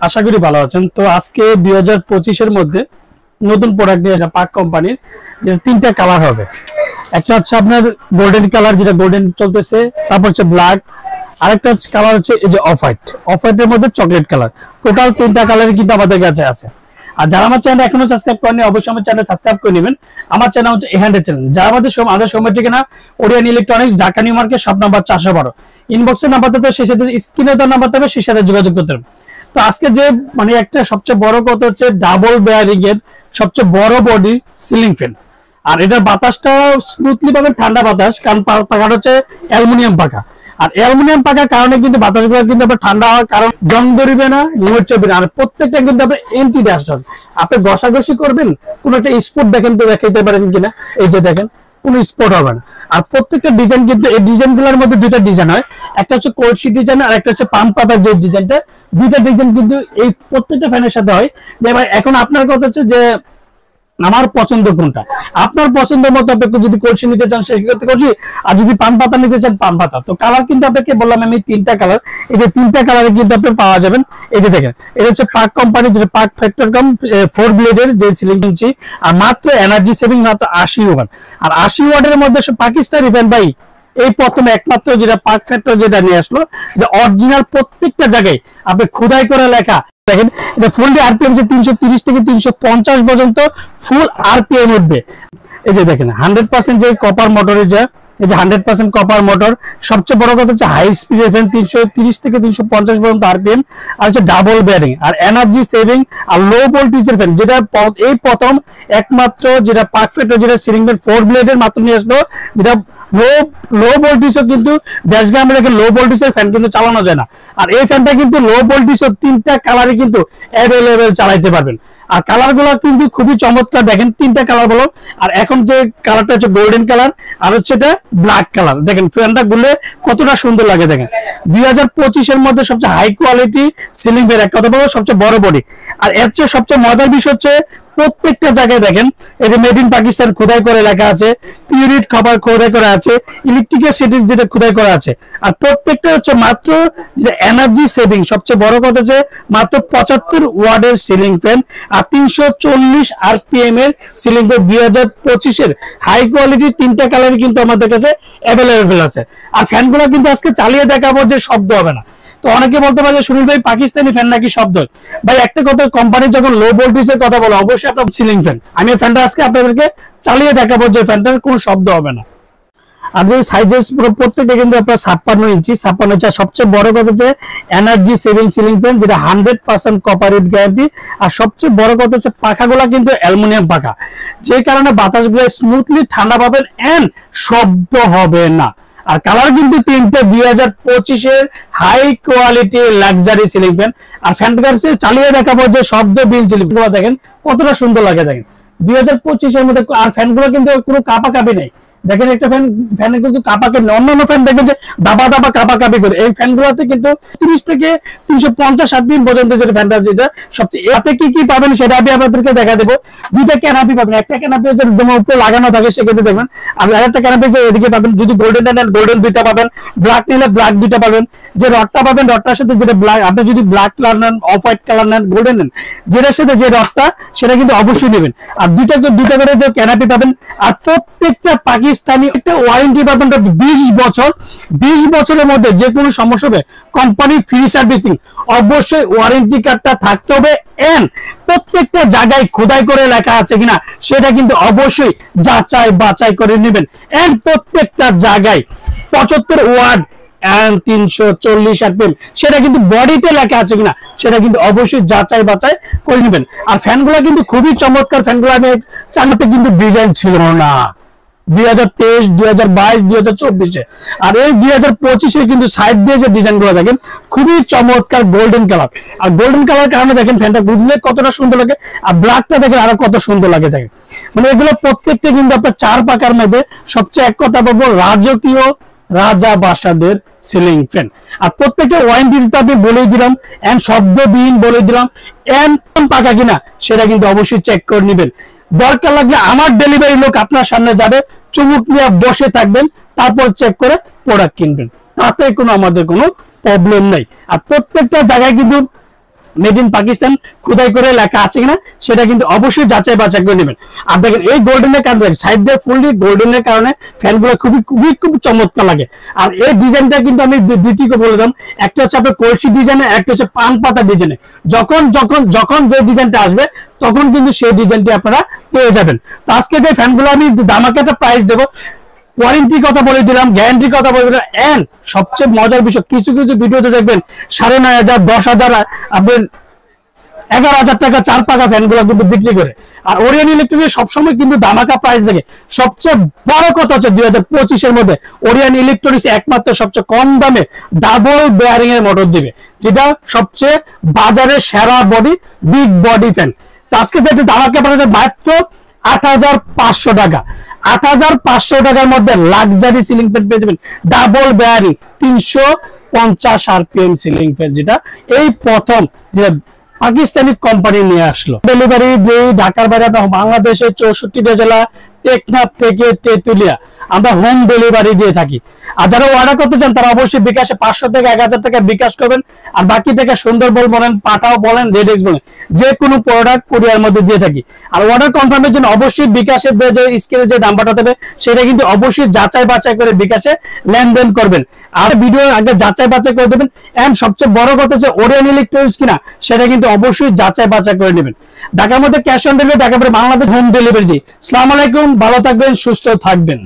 আশা করি ভালো আছেন। তো আজকে 2025 এর মধ্যে নতুন প্রোডাক্ট নিয়ে পাক কোম্পানির যে তিনটা কালার হবে। একটা হচ্ছে আপনার গোল্ডেন কালার, যেটা গোল্ডেন চলতেছে, তারপর হচ্ছে ব্ল্যাক, আরেকটা কালার হচ্ছে এই যে অফ হোয়াইটের মধ্যে চকলেট কালার। টোটাল তিনটা কালারই কিন্তু আমাদের কাছে আছে। আর যারা আমার চ্যানেল এখনো সাবস্ক্রাইব করেনি অবশ্যই আমার চ্যানেল সাবস্ক্রাইব করে নেবেন। আমার চ্যানেল হচ্ছে এ100 চ্যানেল। যারা আমাদের সময় ঠিকানা Orion electronics, Dhaka new market, shop number 412। ইনবক্সের নাম্বারটা তো সেই সাথে স্ক্রিনে তো নাম্বার হবে, সেই সাথে যোগাযোগ করতে হবে। তো আজকে যে মানে একটা সবচেয়ে বড় কথা হচ্ছে ডাবল বেয়ারিং এর সবচেয়ে বড় বডি সিলিং ফ্যান। আর এটার বাতাসটা স্মুথলি পাবে, ঠান্ডা বাতাস, কারণ পাকাটা হচ্ছে অ্যালুমিনিয়াম পাকা। আর অ্যালুমিনিয়াম পাকার কারণে কিন্তু বাতাসগুলো কিন্তু আপনার ঠান্ডা হওয়ার কারণ জং ধরবে না, নিউজ চলবে না। আর প্রত্যেকটা কিন্তু আপনার এন্টি ডাস্ট হবে। আপনি ঘষাঘষি করবেন, কোন একটা স্পট দেখেন তো দেখাইতে পারেন কিনা, এই যে দেখেন কোন স্পট হবে না। আর প্রত্যেকটা ডিজাইন কিন্তু এই ডিজাইন গুলোর মধ্যে দুইটা ডিজাইন হয়, একটা হচ্ছে কলসি ডিজাইন আর একটা হচ্ছে পাম পাতার যে ডিজাইনটা। দুইটা ডিজাইন কিন্তু এই প্রত্যেকটা ফ্যানের সাথে হয়। যে ভাই এখন আপনার কথা হচ্ছে যে আমার পছন্দ কোনটা, আপনার পছন্দ মতো আপনি যদি কলসি নিতে চান সেক্ষেত্রে কলসি, আর যদি পান পাতা নিতে চান পান পাতা। তো কালার কিন্তু আপনাকে বললাম আমি তিনটা কালার, এই যে তিনটা কালারে কিন্তু আপনি পাওয়া যাবেন। এই যে দেখেন এটা হচ্ছে পাক কোম্পানি, যেটা পাক ফ্যাক্টর কম 4 ব্লেডের যে সিলিং ইঞ্চি, আর মাত্র এনার্জি সেভিং মাত্র 80 ওয়াট। আর 80 ওয়াটের মধ্যে পাকিস্তানি ফ্যান ভাই এই প্রথম একমাত্র যেটা পাক ফ্যাক্টর যেটা নিয়ে আসলো, যে অরিজিনাল প্রত্যেকটা জায়গায় আপনি খোদাই করে লেখা। দেখেন এটা ফুল আরপিএম যে 330 থেকে 350 পর্যন্ত ফুল আরপিএম উঠবে। এই যে দেখেন 100% যে কপার মোটরের, যে এই যে 100% কপার মোটর। সবচেয়ে বড় কথা হচ্ছে হাই স্পিড ফ্যান 330 থেকে 350 পর্যন্ত আরপিএম, আর হচ্ছে ডাবল বেয়ারিং আর এনার্জি সেভিং আর লো ভোল্টেজের ফ্যান, যেটা এই প্রথম একমাত্র যেটা পাক ফ্যাক্টর যেটা সিলিং ফ্যান 4 ব্লেডের মাত্র নিয়ে আসলো, যেটা লো ভোল্টেজও কিন্তু দেশগ্রামে রেখে লো ভোল্টেজের ফ্যান কিন্তু চালানো যায় না। আর এই ফ্যানটা কিন্তু লো ভোল্টেজও তিনটা কালারই কিন্তু অ্যাভেলেবেল চালাইতে পারবেন। আর কালার গুলো কিন্তু খুবই চমৎকার, দেখেন তিনটা কালার বলো। আর এখন যে কালারটা হচ্ছে গোল্ডেন কালার, আর হচ্ছে এটা ব্ল্যাক কালার। দেখেন ফ্যানটা ঘুরলে কতটা সুন্দর লাগে। দেখেন 2025 এর মধ্যে সবচেয়ে হাই কোয়ালিটি সিলিং ফ্যান, এক কথা বলবো সবচেয়ে বড় বডি। আর এর চেয়ে সবচেয়ে মজার বিষয় হচ্ছে প্রত্যেকটা জায়গায় দেখেন এই যে মেড ইন পাকিস্তান খোদাই করে লেখা আছে, পিউরিট খাবার খোদাই করা আছে, ইলেকট্রিকের সেটিং যেটা খোদাই করা আছে। আর প্রত্যেকটা হচ্ছে মাত্র যে এনার্জি সেভিং, সবচেয়ে বড় কথা হচ্ছে মাত্র 75 ওয়াটের সিলিং ফ্যান আর 340 আরপিএম এর সিলিং ফ্যান। 2025 এর হাই কোয়ালিটি তিনটা কালারই কিন্তু আমাদের কাছে অ্যাভেলেবেল আছে। আর ফ্যানগুলো কিন্তু আজকে চালিয়ে দেখাবো যে শব্দ হবে না। তো অনেকে বলতে পারে সুনীল ভাই পাকিস্তানি ফ্যান নাকি শব্দ। ভাই একটা কথা, কোম্পানি যখন লো ভোল্টেজের কথা বলে অবশ্যই আপনার সিলিং ফ্যান, আমি ফ্যানটা আজকে আপনাদেরকে চালিয়ে দেখাবো যে ফ্যানটার কোনো শব্দ হবে না। আর যে সাইজেস প্রত্যেকটা কিন্তু আপনার 56 ইঞ্চি, 56 ইঞ্চি। সবচেয়ে বড় কথা হচ্ছে এনার্জি সেভিং সিলিং ফ্যান, যেটা 100% কপার উইথ গ্যারান্টি। আর সবচেয়ে বড় কথা হচ্ছে পাখাগুলা কিন্তু অ্যালুমিনিয়াম পাখা, যে কারণে বাতাসগুলো স্মুথলি ঠান্ডা পাবেন এন্ড শব্দ হবে না। আর কালার কিন্তু তিনটে 2025 এর high quality luxury ceiling fan. আর ফ্যানটা চালিয়ে দেখাবো যে শব্দ বিন সিলিং ফ্যান দেখেন কতটা সুন্দর লাগে। দেখেন 2025 এর মধ্যে। আর ফ্যানগুলো কিন্তু কোনো কাঁপাকাঁপি নেই। দেখেন একটা ফ্যানে কিন্তু কাঁপাকাঁপি, অন্যান্য ফ্যান দেখবেন যে দাবা দাবা কাঁপাকাঁপি করে। এই ফ্যানগুলোতে কিন্তু 30 থেকে 350 আরপিএম পর্যন্ত যেটা ফ্যানটা, যেটা সবচেয়ে এতে কি কি পাবেন সেটা আমি আপনাদেরকে দেখা দেবো। দুইটা ক্যানাপি পাবেন, একটা ক্যানাপি হচ্ছে উপরে লাগানো থাকে সেক্ষেত্রে দেখবেন, আর আরেকটা ক্যানাপি এদিকে পাবেন। যদি গোল্ডেন নেন গোল্ডেন দুইটা পাবেন, ব্ল্যাক নিলে ব্ল্যাক দুইটা পাবেন। যে রডটা পাবেন রডটার সাথে যেটা ব্ল্যাক, আপনি যদি ব্ল্যাক কালার নেন, অফ হোয়াইট কালার নেন, গোল্ডেন নেন, যেটার সাথে যে রডটা সেটা কিন্তু অবশ্যই নেবেন। আর দুইটা করে যে ক্যানাপি পাবেন। আর প্রত্যেকটা পাকিস্তানি একটা ওয়ারেন্টি পাবেন 20 বছর। 20 বছরের মধ্যে যে কোনো সমস্যা হবে কোম্পানি ফ্রি সার্ভিসিং, অবশ্যই ওয়ারেন্টি কার্ডটা থাকতে হবে। এন্ড প্রত্যেকটা জায়গায় খোদাই করে লেখা আছে কিনা সেটা কিন্তু অবশ্যই যাচাই বাছাই করে নেবেন। এন্ড প্রত্যেকটা জায়গায় 75 ওয়াট and 340 আরপিএম সেটা কিন্তু বডিতে লেখা আছে কিনা সেটা কিন্তু অবশ্যই যাচাই বাছাই করে নেবেন। আর ফ্যানগুলো কিন্তু খুবই চমৎকার। ফ্যানগুলো আমি চালাতে কিন্তু ডিজাইন ছিল না 2023, 2022, 2024-এ। আর এই 2025-এ কিন্তু সাইড দিয়ে যে ডিজাইন গুলো দেখেন খুবই চমৎকার গোল্ডেন কালার। আর গোল্ডেন কালার কারণে দেখেন ফ্যানটা বুঝলে কতটা সুন্দর লাগে। আর ব্ল্যাকটা দেখেন আরো কত সুন্দর লাগে। দেখেন মানে এগুলো প্রত্যেকটা কিন্তু আপনার চার পাকার মধ্যে সবচেয়ে এক কথা বলবো রাজকীয় রাজা বাসাদের সিলিং ফ্যান। আর প্রত্যেকটা ওয়ারেন্টি তো আমি বলেই দিলাম, এন্ড শব্দবিহীন বলে দিলাম, এন্ড পাকা কিনা সেটা কিন্তু অবশ্যই চেক করে নেবেন। দরকার লাগলে আমার ডেলিভারি লোক আপনার সামনে যাবে, চুমুক নিয়ে বসে থাকবেন, তারপর চেক করে প্রোডাক্ট কিনবেন। তাতে কোনো আমাদের কোনো প্রবলেম নাই। আর প্রত্যেকটা জায়গায় কিন্তু মেড ইন পাকিস্তান খোদাই করে লেখা আছে কিনা সেটা কিন্তু অবশ্যই যাচাই বাছাই করে নেবেন। আর দেখেন এই গোল্ডেনের কারণে সাইড দিয়ে ফুললি গোল্ডেনের কারণে ফ্যানগুলো খুবই চমৎকার লাগে। আর এই ডিজাইনটা কিন্তু আমি দুইটিকে বলে দিলাম, একটা হচ্ছে আপনার কলসি ডিজাইনে, একটা হচ্ছে পান পাতা ডিজাইনে। যখন যখন যখন যে ডিজাইনটা আসবে তখন কিন্তু সেই ডিজাইনটি আপনারা পেয়ে যাবেন। তো আজকে যে ফ্যানগুলো আমি দামাকে একটা প্রাইস দেবো, ওয়ারেন্টির কথা বলে দিলাম, গ্যারান্টির কথা বলে দিলাম, এন্ড সবচেয়ে মজার বিষয় কিছু কিছু ভিডিওতে দেখবেন 9,500 10,000 আপনার 11,000 টাকা 4 পাকা ফ্যানগুলো কিন্তু বিক্রি করে। আর ওরিয়ন ইলেকট্রিক সবসময় কিন্তু ধামাকা প্রাইস দেখে। সবচেয়ে বড় কথা হচ্ছে 2025 মধ্যে ওরিয়ন ইলেকট্রনিক্স একমাত্র সবচেয়ে কম দামে ডাবল বেয়ারিং এর মোটর দিবে, যেটা সবচেয়ে বাজারে সেরা বডি বিগ বডি ফ্যান। তো আজকে যেটা ধামাকা প্রাইস মাত্র 8,500 টাকা। 8,500 টাকার মধ্যে লাক্সারি সিলিং ফ্যান পেয়ে যাবেন double bearing 350 RPM ceiling fan, যেটা এই প্রথম যে পাকিস্তানি কোম্পানি নিয়ে আসলো। ডেলিভারি দিয়ে ঢাকার বাইরে বাংলাদেশের 64টা জেলা, টেকনাফ থেকে তেতুলিয়া আমরা হোম ডেলিভারি দিয়ে থাকি। আর যারা অর্ডার করতে চান তারা অবশ্যই বিকাশে 500 থেকে 1,000 টাকা বিকাশ করবেন। আর বাকি টাকা সুন্দরবন বলেন, পাঠাও বলেন, রেডেক্স বলেন, যে কোনো প্রোডাক্ট কুরিয়ার মধ্যে দিয়ে থাকি। আর অর্ডার কনফার্মের জন্য অবশ্যই বিকাশের যে স্ক্রিনে যে নাম্বারটা দেবে সেটা কিন্তু অবশ্যই যাচাই বাছাই করে বিকাশে লেনদেন করবেন। আর ভিডিও আগে যাচাই বাছাই করে দেবেন। এন্ড সবচেয়ে বড় কথা হচ্ছে ওরিয়ন ইলেকট্রনিক্স কিনা সেটা কিন্তু অবশ্যই যাচাই বাছাই করে নেবেন। ঢাকার মধ্যে cash on delivery, Dhaka Bangladesh home delivery দিই। আসসালামু আলাইকুম, ভালো থাকবেন, সুস্থ থাকবেন।